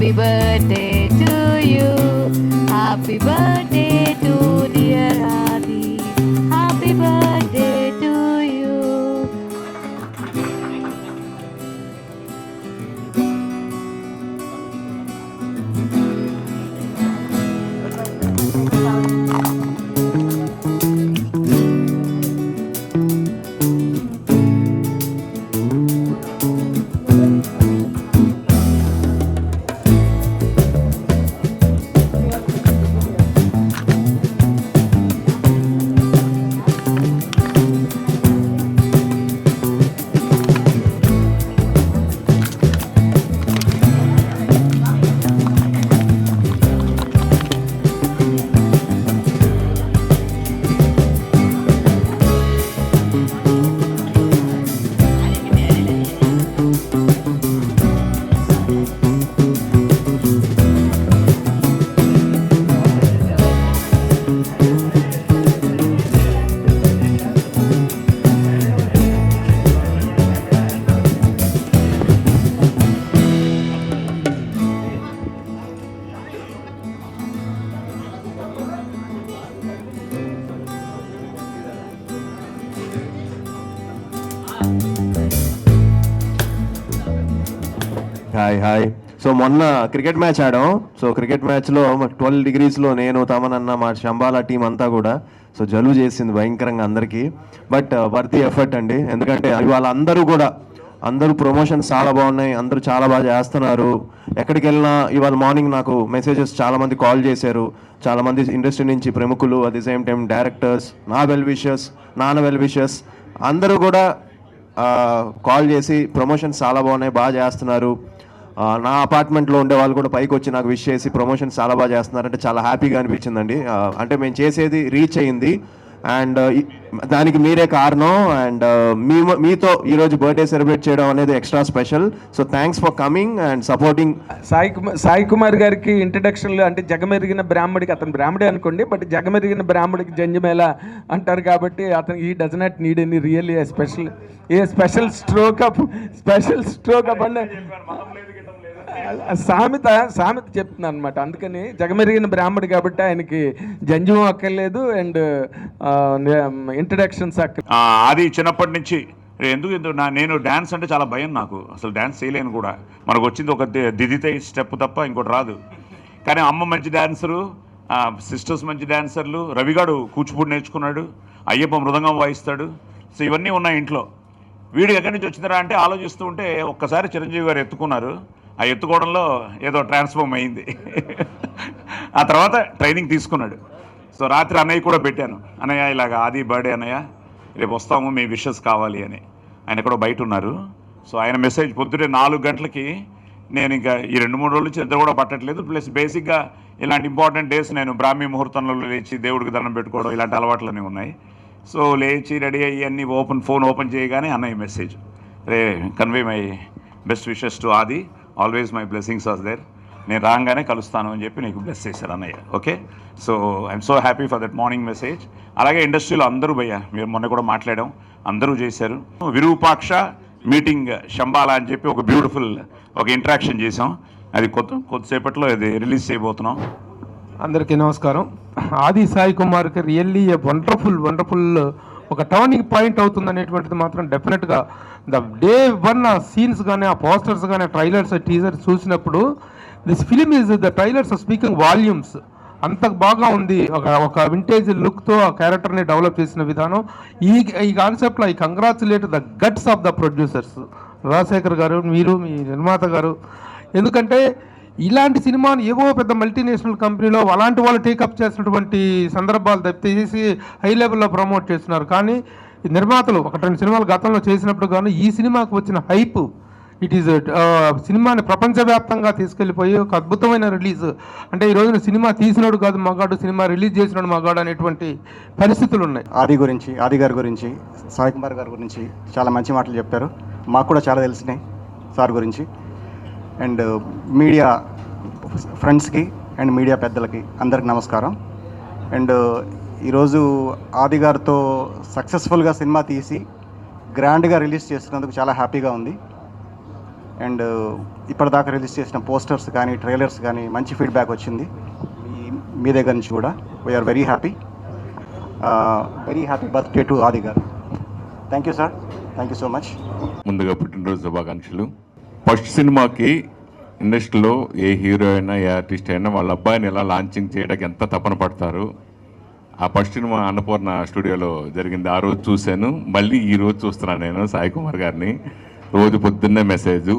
Happy birthday to you. Happy birthday to dear Adi. Happy birthday to you. Hi. So మొన్న cricket match ఆడాం. So cricket మ్యాచ్లో 12 degreesలో నేను తమనన్న మా Shambhala team అంతా కూడా so జలుబు చేసింది భయంకరంగా అందరికీ. బట్ వర్తీ ఎఫర్ట్ అండి, ఎందుకంటే ఇవాళ అందరూ ప్రమోషన్స్ చాలా బాగున్నాయి, అందరూ చాలా బాగా చేస్తున్నారు. ఎక్కడికి వెళ్ళినా ఇవాళ మార్నింగ్ నాకు మెసేజెస్ చాలామంది కాల్ చేశారు, చాలామంది ఇండస్ట్రీ నుంచి ప్రముఖులు, at the same time directors, నాన్న వెల్ విషర్స్ అందరూ కూడా కాల్ చేసి ప్రమోషన్స్ చాలా బాగున్నాయి, బాగా చేస్తున్నారు. నా అపార్ట్మెంట్లో ఉండే వాళ్ళు కూడా పైకి వచ్చి నాకు విష్ చేసి ప్రమోషన్స్ చాలా బాగా చేస్తున్నారంటే చాలా హ్యాపీగా అనిపించిందండి. అంటే మేము చేసేది రీచ్ అయ్యింది అండ్ దానికి మీరే కారణం. అండ్ మీతో ఈరోజు బర్త్డే సెలబ్రేట్ చేయడం అనేది extra special. So thanks for coming and supporting. Sai Kumar గారికి ఇంట్రడక్షన్లో అంటే జగమెరిగిన బ్రాహ్మడికి, అతను బ్రాహ్మడే అనుకోండి, బట్ జగమెరిగిన బ్రాహ్మడికి జంజమేళ అంటారు కాబట్టి అతను ఈ does not need any really special stroke up అంటే సామెత చెప్తున్నాను అనమాట. అందుకని జగమెరిగిన బ్రాహ్మడు కాబట్టి ఆయనకి జంజం అక్కర్లేదు అండ్ ఇంట్రడక్షన్స్ అది చిన్నప్పటి నుంచి నేను డ్యాన్స్ అంటే చాలా భయం, నాకు అసలు డ్యాన్స్ చేయలేను కూడా. మనకు వచ్చింది ఒక దిదితే స్టెప్ తప్ప ఇంకోటి రాదు. కానీ అమ్మ మంచి డ్యాన్సరు, సిస్టర్స్ మంచి డ్యాన్సర్లు, రవిగాడు కూచిపూడి నేర్చుకున్నాడు, అయ్యప్ప మృదంగం వాయిస్తాడు. సో ఇవన్నీ ఉన్నాయి ఇంట్లో. వీడు ఎక్కడి నుంచి వచ్చిందరా అంటే ఆలోచిస్తూ ఉంటే ఒక్కసారి చిరంజీవి గారు ఎత్తుకున్నారు. ఆ ఎత్తుకోవడంలో ఏదో ట్రాన్స్ఫార్మ్ అయింది. ఆ తర్వాత ట్రైనింగ్ తీసుకున్నాడు. సో రాత్రి అన్నయ్య కూడా పెట్టాను, అన్నయ్య ఇలాగా ఆది బర్త్డే అన్నయ్య, రేపు వస్తాము, మీ విషెస్ కావాలి అని. ఆయన కూడా బయట ఉన్నారు. సో ఆయన మెసేజ్ పొద్దుటే 4 గంటలకి. నేను ఇంకా ఈ 2-3 రోజుల నుంచి నిద్ర కూడా పట్టట్లేదు. ప్లస్ బేసిక్గా ఇలాంటి ఇంపార్టెంట్ డేస్ నేను బ్రాహ్మీ ముహూర్తంలో లేచి దేవుడికి దండం పెట్టుకోవడం ఇలాంటి అలవాట్లన్నీ ఉన్నాయి. సో లేచి రెడీ అయ్యి అన్నీ ఫోన్ ఓపెన్ చేయగానే అన్నయ్య మెసేజ్, రే convey my best wishes to Aadi, always my blessings are there, నేను రాగానే కలుస్తాను అని చెప్పి నీకు బ్లెస్ చేశారు అన్నయ్య. Okay, so I'm so happy for that morning message. అలాగే ఇండస్ట్రీలో అందరూ భయ్యా, మీరు మొన్న కూడా మాట్లాడాం, అందరూ చేశారు. విరూపాక్ష మీటింగ్ శంబాలా అని చెప్పి ఒక బ్యూటిఫుల్ ఒక ఇంటరాక్షన్ చేసాం. అది కొద్దిసేపట్లో అది రిలీజ్ చేయబోతున్నాం. అందరికీ నమస్కారం. ఆది సాయి కుమార్కి రియల్లీ వండర్ఫుల్ ఒక టర్నింగ్ పాయింట్ అవుతుంది అనేటువంటిది మాత్రం డెఫినెట్గా ద డే 1 ఆ సీన్స్ కానీ, ఆ పోస్టర్స్ కానీ, టీజర్స్ చూసినప్పుడు this film is the trailers speaking volumes. అంత బాగా ఉంది. ఒక వింటేజ్ లుక్తో ఆ క్యారెక్టర్ని డెవలప్ చేసిన విధానం. ఈ కాన్సెప్ట్లో I congratulate the guts of the producers, Rajasekhar గారు, మీరు, మీ నిర్మాత గారు. ఎందుకంటే ఇలాంటి సినిమాను ఏవో పెద్ద మల్టీనేషనల్ కంపెనీలో అలాంటి వాళ్ళు టేకప్ చేసినటువంటి సందర్భాలు తప్పితేసి హై లెవెల్లో ప్రమోట్ చేస్తున్నారు. కానీ నిర్మాతలు 1-2 సినిమాలు గతంలో చేసినప్పుడు కానీ ఈ సినిమాకు వచ్చిన హైప్, ఇట్ ఈజ్ సినిమాని ప్రపంచవ్యాప్తంగా తీసుకెళ్ళిపోయి ఒక అద్భుతమైన రిలీజ్. అంటే ఈ రోజున సినిమా తీసినోడు కాదు మగాడు, సినిమా రిలీజ్ చేసినోడు మగాడు అనేటువంటి పరిస్థితులు ఉన్నాయి. ఆది గారి గురించి, సాయి కుమార్ గారి గురించి చాలా మంచి మాటలు చెప్పారు. మాకు కూడా చాలా తెలిసినాయి సార్ గురించి. అండ్ మీడియా ఫ్రెండ్స్కి అండ్ మీడియా పెద్దలకి అందరికి నమస్కారం. అండ్ ఈరోజు ఆది గారితో సక్సెస్ఫుల్గా సినిమా తీసి గ్రాండ్గా రిలీజ్ చేస్తున్నందుకు చాలా హ్యాపీగా ఉంది. అండ్ ఇప్పటిదాకా రిలీజ్ చేసిన పోస్టర్స్ కానీ ట్రైలర్స్ కానీ మంచి ఫీడ్బ్యాక్ వచ్చింది మీ దగ్గర నుంచి కూడా. We are very happy birthday to Aadi garu. Thank you sir, thank you so much. ముందుగా పుట్టినరోజు శుభాకాంక్షలు. ఫస్ట్ సినిమాకి ఇండస్ట్రీలో ఏ హీరో అయినా ఏ ఆర్టిస్ట్ అయినా వాళ్ళ అబ్బాయిని ఎలా లాంచింగ్ చేయడానికి ఎంత తపన పడతారు. ఆ ఫస్ట్ సినిమా అన్నపూర్ణ స్టూడియోలో జరిగింది, ఆ రోజు చూశాను. మళ్ళీ ఈ రోజు చూస్తున్నాను నేను సాయి కుమార్ గారిని. రోజు పొద్దున్నే మెసేజు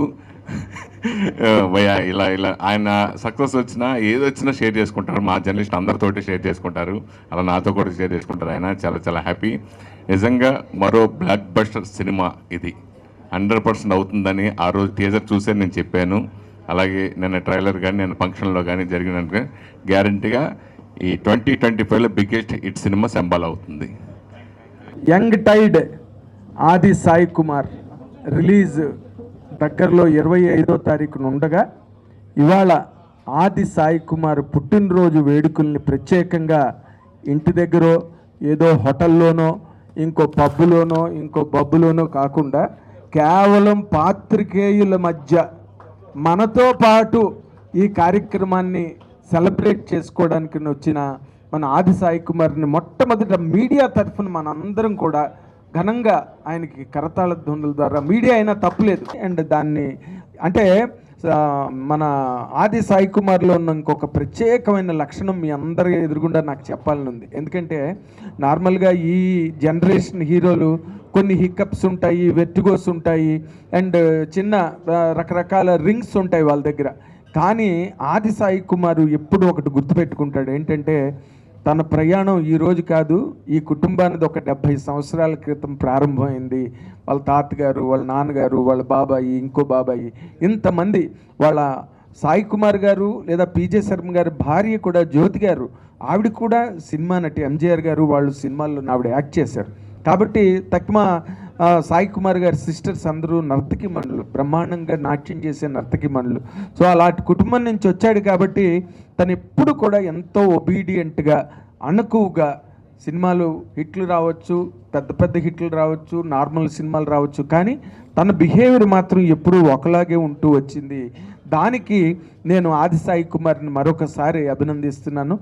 భయ్యా ఇలా ఇలా ఆయన సక్సెస్ వచ్చినా ఏదొచ్చినా షేర్ చేసుకుంటారు. మా జర్నలిస్ట్ అందరితోటి షేర్ చేసుకుంటారు, అలా నాతో కూడా షేర్ చేసుకుంటారు. ఆయన చాలా చాలా హ్యాపీ. నిజంగా మరో బ్లాక్ బస్టర్ సినిమా ఇది 100% అవుతుందని ఆ రోజు టీజర్ చూసే నేను చెప్పాను. అలాగే నిన్న ట్రైలర్ కానీ నేను ఫంక్షన్లో కానీ జరిగినట్టుగా గ్యారంటీగా ఈ 2025లో బిగ్గెస్ట్ హిట్ సినిమా శంబాల్ అవుతుంది. యంగ్ టైడ్ ఆది సాయి కుమార్ రిలీజ్ దగ్గరలో 25వ తారీఖున ఉండగా ఇవాళ ఆది సాయి కుమార్ పుట్టినరోజు వేడుకల్ని ప్రత్యేకంగా ఇంటి దగ్గర ఏదో హోటల్లోనో ఇంకో పబ్బులోనో ఇంకో పబ్బులోనో కాకుండా కేవలం పాత్రికేయుల మధ్య మనతో పాటు ఈ కార్యక్రమాన్ని సెలబ్రేట్ చేసుకోవడానికి వచ్చిన మన ఆది సాయి కుమార్ని మొట్టమొదట మీడియా తరఫున మనందరం కూడా ఘనంగా ఆయనకి కరతాళ ధ్వనుల ద్వారా, మీడియా అయినా తప్పులేదు. అండ్ దాన్ని అంటే మన ఆది సాయి కుమార్లో ఉన్న ఇంకొక ప్రత్యేకమైన లక్షణం మీ అందరి ఎదురుగుండా నాకు చెప్పాలని ఉంది. ఎందుకంటే నార్మల్గా ఈ జనరేషన్ హీరోలు కొన్ని హిక్కప్స్ ఉంటాయి, వెర్టిగోస్ ఉంటాయి, అండ్ చిన్న రకరకాల రింగ్స్ ఉంటాయి వాళ్ళ దగ్గర. కానీ ఆది సాయి కుమారు ఎప్పుడు ఒకటి గుర్తుపెట్టుకుంటాడు, ఏంటంటే తన ప్రయాణం ఈ రోజు కాదు, ఈ కుటుంబానికి ఒక 70 సంవత్సరాల క్రితం ప్రారంభమైంది. వాళ్ళ తాతగారు, వాళ్ళ నాన్నగారు, వాళ్ళ బాబాయి, ఇంకో బాబాయి, ఇంతమంది, వాళ్ళ సాయి కుమార్ గారు లేదా పీజే శర్మ గారి భార్య కూడా జ్యోతి గారు, ఆవిడ కూడా సినిమా నటి. ఎంజీఆర్ గారు వాళ్ళు సినిమాల్లో ఆవిడ యాక్ట్ చేశారు. కాబట్టి తక్కువ సాయి కుమార్ గారి సిస్టర్స్ అందరూ నర్తకి మనులు, బ్రహ్మాండంగా నాట్యం చేసే నర్తకి మనులు. సో అలాంటి కుటుంబం నుంచి వచ్చాడు కాబట్టి తను ఎప్పుడు కూడా ఎంతో ఒబీడియంట్గా, అణకువగా, సినిమాలు హిట్లు రావచ్చు, పెద్ద పెద్ద హిట్లు రావచ్చు, నార్మల్ సినిమాలు రావచ్చు, కానీ తన బిహేవియర్ మాత్రం ఎప్పుడూ ఒకలాగే ఉంటూ వచ్చింది. దానికి నేను ఆది సాయి కుమార్ని మరొకసారి అభినందిస్తున్నాను.